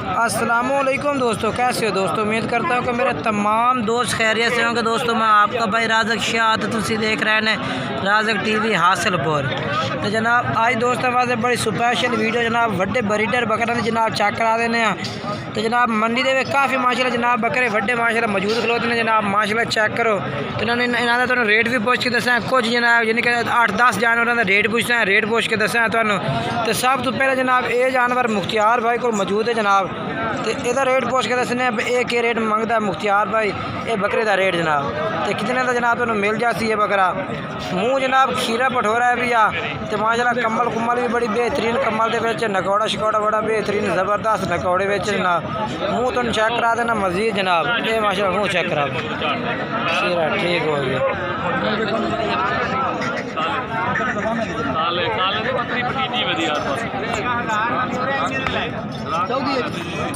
अस्सलामुअलैकुम दोस्तों, कैसे हो दोस्तों। उम्मीद करता हूँ कि मेरे तमाम दोस्त खैरियत से होंगे। दोस्तों मैं आपका भाई राज़क शाह, तो तुसी देख रहे हैं राज़क टीवी हासिलपुर। तो जनाब आज दोस्तों वास्ते बड़ी स्पेशल वीडियो जनाब वड्डे ब्रीडर बकरे जनाब चेक करा देने। तो जनाब मंडी दे काफ़ी माशाल्लाह जनाब बकरे वड्डे माशाल्लाह मौजूद खलोते हैं जनाब, माशाल्लाह चेक करो। तो इन्होंने तो रेट भी पूछ के दसा कुछ जनाब यानी कि 8-10 जानवरों का रेट पूछते हैं, रेट पूछ के दसा तुहानू। तो सब तो पहले जनाब ये जानवर मुख्तियार भाई को मौजूद है जनाब, तो यदा रेट पूछ के दसने एक ही रेट मंगता मुख्तियार भाई ये बकरे का रेट जनाब। तो कितने का जनाब तुहानू मिल जाती है बकरा। मुँह जनाब खीरा पठोरा है भी आ, तो माशाल्लाह कम्मल कुम्मल भी बड़ी बेहतरीन कम्मल के नकौड़ा शिकौड़ा बड़ा बेहतरीन ज़बरदस्त नकौड़े बेच जनाब। मुँह तुम चेक करा देना मज़ीद जनाब, ये माशाल्लाह मुँह चेक करा खीरा ठीक हो गया।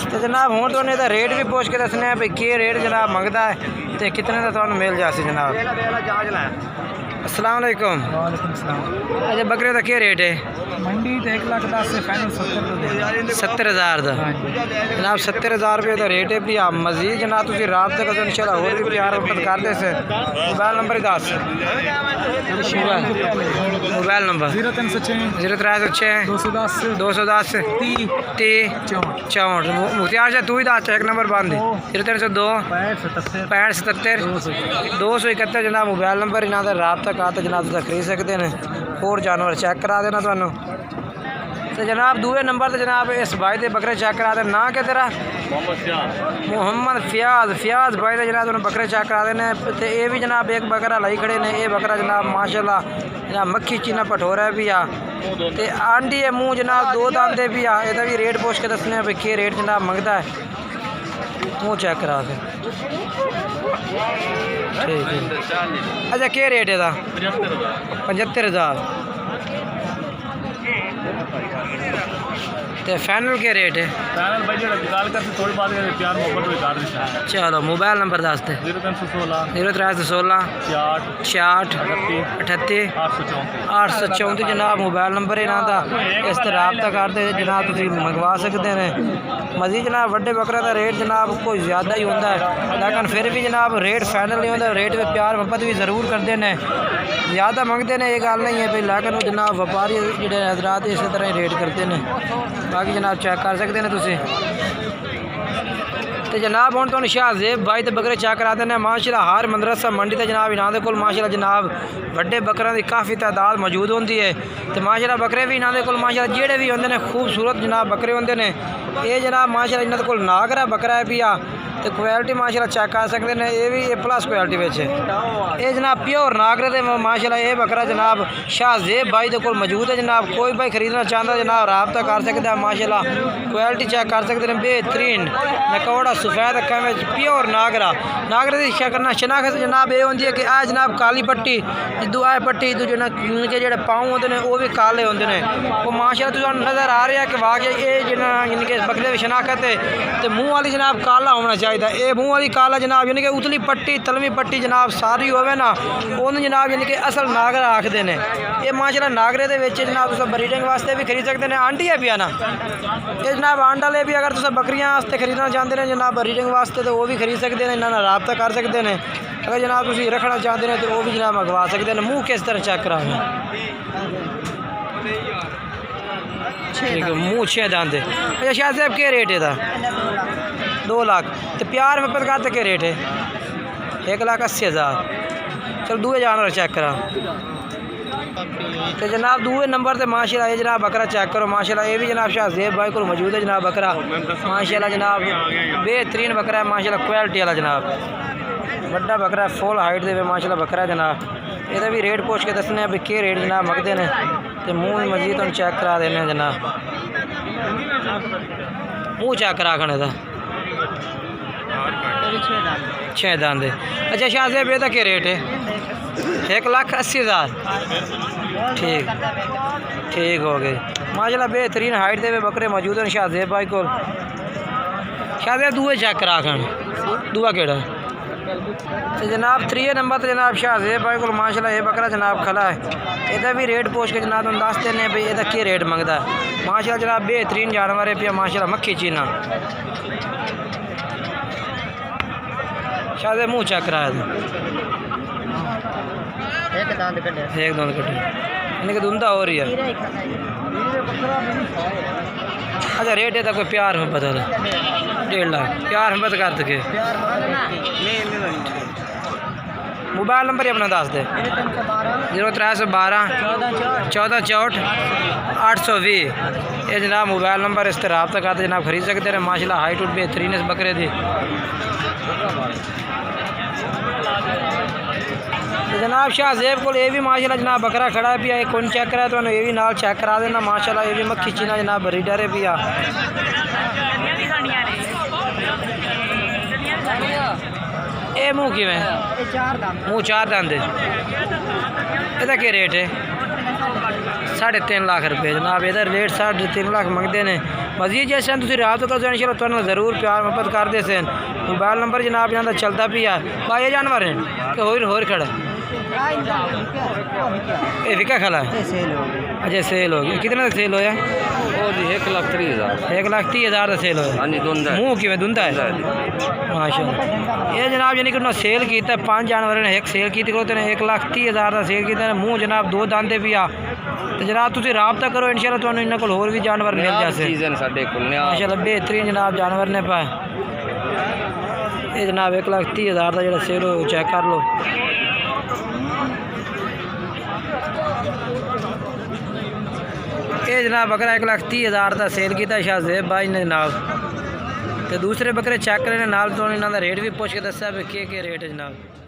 तो जनाब हूँ तो इहदा रेट भी पूछ के दसने भाई के रेट जनाब मंगता है, तो कितने का तुहानू मिल जासी जनाब। अस्सलाम वालेकुम। अच्छा बकरे का क्या रेट है। मंडी तो 1,10,000 से फाइनल 70,000 का जनाब। 70,000 रुपये का रेट है भी। आप मजीद जनाब तुम रात तक इंशाल्लाह और भी प्यार वक्त करते से। मोबाइल नंबर ही दस, मोबाइल नंबर 0306 210 30 64। मुख्तियार से तू ही दस एक नंबर बंद 0302 65 77 271 जनाब मोबाइल नंबर इन्हों का रात तक आता जनाब तुम खरीद सकते हैं। और जानवर चेक करा देना तुहानू। तो जनाब दूसरे नंबर तो जनाब इस भाई के बकरे चेक करा दे। ना क्या तेरा मोहम्मद फयाज भाई के जनाब तुम बकरे चेक करा देने। तो ये भी जनाब एक बकरा लाई खड़े ने। ये बकरा जनाब माशाल्लाह जनाब मक्खी चीना पठोरा भी आ, तो आंडी है मुँह जनाब 2 दांदे भी आ। यदा भी रेट पूछ के दसने भाई के रेट जनाब मंगता है, मुँह चेक करा दे ठीक है। अच्छा क्या रेट है 75,000। तो फाइनल क्या रेट है। चलो मोबाइल नंबर दस दे 0316 66 38 834 जनाब मोबाइल नंबर है इन्हों का। इस तरह रबता करते जनाब तुम मंगवा सकते हैं। मजीद जनाब वड्डे बकरे का रेट जनाब कोई ज़्यादा ही होता है, लेकिन फिर भी जनाब रेट फाइनल नहीं होता। रेट में प्यार मोहब्बत भी ज़रूर करते हैं, ज़्यादा मंगते हैं ये गल नहीं है भाई, लेकिन जनाब व्यापारी जो हजरात इस तरह ही रेट करते हैं। बाकी जनाब चेक कर सकते हैं तुसी। तो जनाब हूँ तो शाहजेब भाई तो बकरे चेक करा देने माशाल्लाह। हर मदरसा मंडी तो जनाब इन्हों को माशाल्लाह जनाब वड्डे बकरों की काफ़ी तादाद मौजूद होती है। तो माशाल्लाह बकरे भी इन्हों को माशाल्लाह जेड़े भी होंगे खूबसूरत जनाब बकरे होंगे ने। ये जनाब माशाल्लाह इन्होंने को नागरा बकरा है भी आ, तो क्वालिटी माशाल्लाह चेक कर सकते हैं। ये भी A+ क्वालिटी में ये जनाब प्योर नागरे दे माशाल्लाह। ये बकरा जनाब शाहजेब भाई को मौजूद है जनाब। कोई भाई खरीदना चाहता जनाब रबता कर सकते हैं। माशाल्लाह क्वालिटी चेक कर सकते हैं बेहतरीन नकौड़ा सफ़ेद अखा में प्योर नागरा। नागरे की करना शनाख्त जनाब ये होंगी है कि आ जनाब काली पट्टी जिदू आ पट्टी जो जो पाँव होंगे वो भी काले होंगे ने। वो माशाल्लाह तुहानू नज़र आ रहा है कि वाकई ये यानी कि बकरे की शनाख्त है। तो मुँह वाली जनाब काला होना चाहिए। ये मुँह वाली काला जनाब यानी कि उतली पट्टी तलवी पट्टी जनाब सारी होवे ना उन्हें जनाब यानी कि असल नागरा आखते हैं। ये माशाल्लाह नागरे दे विच जनाब तुम ब्रीडिंग वास्ते भी खरीद सकते हैं। आंडी है भी आना ये जनाब आंड वाले भी अगर तुम बकरियां वास्ते खरीदना चाहते हैं जनाब ब्रीडिंग वास्ते तो वो भी खरीद सकते हैं। इन्होंने रबता कर सकते हैं। अगर जनाब तुम रखना चाहते हैं तो वो भी जनाब मंगवा सकते हैं। मुँह किस तरह चेक करा ठीक है। मुँह 6 दांदे। अच्छा शाह साहब क्या रेट है 2 लाख। तो प्यार में पता के रेट है 1,80,000। चल दूसरे जानवर चेक करा। तो जनाब दूसरे नंबर से माशाल्लाह ये जनाब बकरा चेक करो। माशाल्लाह ये भी जनाब शाहजेब भाई को मौजूद है जनाब बकरा। माशाल्लाह जनाब बेहतरीन बकरा है माशाल्लाह क्वालिटी वाला जनाब बड़ा बकरा फुल हाइट दे माशाल्लाह बकरा जनाब। ये भी रेट पूछ के दसने भी के रेट जनाब मंगते हैं। तो मुँह मजीद तुम चेक करा देने जनाब। मुँह चेक करा खाने का 6 दांदे। अच्छा शाहजेब ये क्या रेट है 1,80,000। ठीक हो गए माशाल्लाह बेहतरीन हाइट दे बकरे मौजूद हैं शाहजेब भाई को। शाहजेब दूए चेक करा खान दूआ केड़ा तो जनाब 3 नंबर तो जनाब शाहजेब भाई को माशाल्लाह ये बकरा जनाब खला है, ਇਹਦਾ भी रेट पूछ के जनाब तुम दस देने भाई ਇਹਦਾ ਕੀ रेट मंगता है। माशाल्लाह जनाब बेहतरीन जानवर है पिया माशाल्लाह मक्खी चीना। शायद मुँह चेक कराया एक दांत कटे इनके धुंधा हो रही है। अच्छा रेट है तो कोई प्यार में बता दो 1.5 लाख प्यार में बता कर सके। मोबाइल नंबर ही अपना दस दे 0312 14 64 820। ये जनाब मोबाइल नंबर इस तरह रब्ता करते जनाब खरीद सकते हैं। माशाल्लाह हाइट उठ बेहतरीन इस बकरे दी। तो जनाब शाहजेब को ये भी माशाल्लाह जनाब बकरा खड़ा है पिया, एक कौन चेक करा तो ये भी नाल चेक करा देना। माशाल्लाह ये भी मक्खी चीना जनाब ब्रीडर है पिया। ये मुँह कि मुँह 4 दांत ਇਹਦਾ ਕੀ रेट है 3.5 लाख रुपये जनाब। ਇਹਦਾ रेट 3.5 लाख मंगते हैं। मजीद जैसे तुम रात कर इंशाल्लाह तुहानू जरूर प्यार मोहब्बत करते सन। मोबाइल नंबर जनाब यहाँ चलता पिया भाई ये जानवर है कि होर खड़ा ये विका खला है। अच्छा सेल हो गया कितने का सेल होया? 1,30,000 1,30,000 का सेल होया। मुँह कि धुंधा है माशाल्लाह। ये जनाब यानी कि उन्होंने सेल किया 5 जानवर ने एक सेल की 1,30,000 का सेल किया। मुँह जनाब 2 दांते पिया। तो जनाब तुम रबता करो इंशाल्लाह तुहानू इन्हां कोल होर भी जानवर मिल जाते माशाल्लाह बेहतरीन जनाब जानवर ने पाए। ये जनाब 1,30,000 का जो सेल हो चेक कर लो। ये जनाब बकरा 1,30,000 का सेल किया शाहजेब भाई ने जनाब। तो दूसरे बकरे चेक करने नाल तो इन्हों का रेट भी पूछ के दसा भी के रेट है जनाब।